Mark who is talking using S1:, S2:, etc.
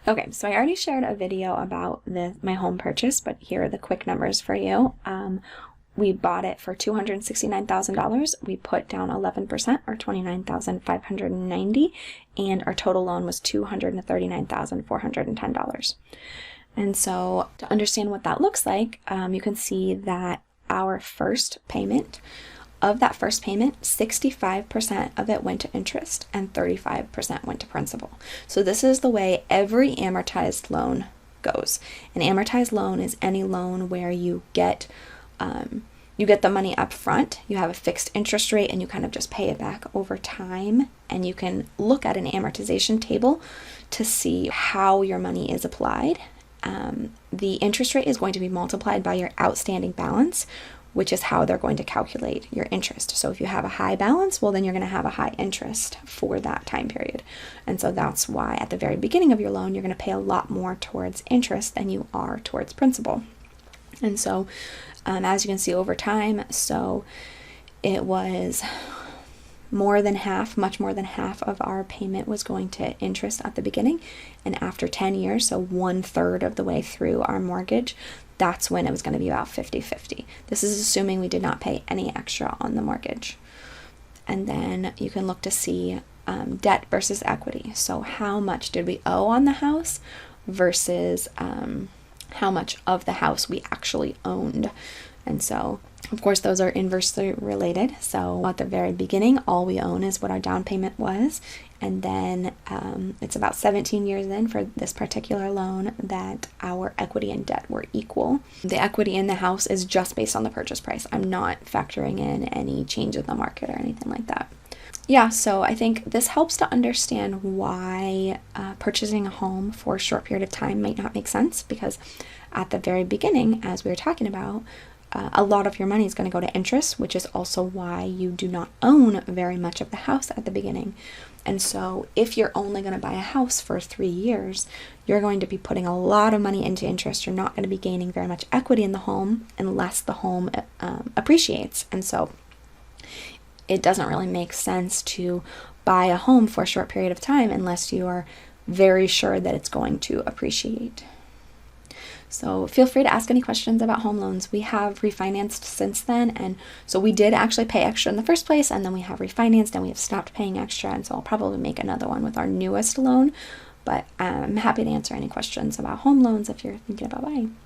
S1: Okay, so I already shared a video about my home purchase, but here are the quick numbers for you. We bought it for $269,000. We put down 11% or $29,590, and our total loan was $239,410. And so to understand what that looks like, you can see that our first payment, of that first payment, 65% of it went to interest and 35% went to principal. So this is the way every amortized loan goes. An amortized loan is any loan where you get the money up front, you have a fixed interest rate, and you kind of just pay it back over time. And you can look at an amortization table to see how your money is applied. The interest rate is going to be multiplied by your outstanding balance, which is how they're going to calculate your interest. So if you have a high balance, well, then you're going to have a high interest for that time period. And so that's why at the very beginning of your loan, you're going to pay a lot more towards interest than you are towards principal. And so as you can see over time, so it was more than half, much more than half of our payment was going to interest at the beginning. And after 10 years, so 1/3 of the way through our mortgage, that's when it was going to be about 50-50. This is assuming we did not pay any extra on the mortgage. And then you can look to see debt versus equity. So how much did we owe on the house versus how much of the house we actually owned. And so, of course, those are inversely related. So at the very beginning, all we own is what our down payment was. And then it's about 17 years in for this particular loan that our equity and debt were equal. The equity in the house is just based on the purchase price. I'm not factoring in any change in the market or anything like that. Yeah, so I think this helps to understand why purchasing a home for a short period of time might not make sense, because at the very beginning, as we were talking about, a lot of your money is going to go to interest, which is also why you do not own very much of the house at the beginning. And so if you're only going to buy a house for 3 years, you're going to be putting a lot of money into interest. You're not going to be gaining very much equity in the home unless the home appreciates. And so it doesn't really make sense to buy a home for a short period of time unless you are very sure that it's going to appreciate. So feel free to ask any questions about home loans. We have refinanced since then, and so we did actually pay extra in the first place, and then we have refinanced and we have stopped paying extra, and so I'll probably make another one with our newest loan, but I'm happy to answer any questions about home loans if you're thinking about buying.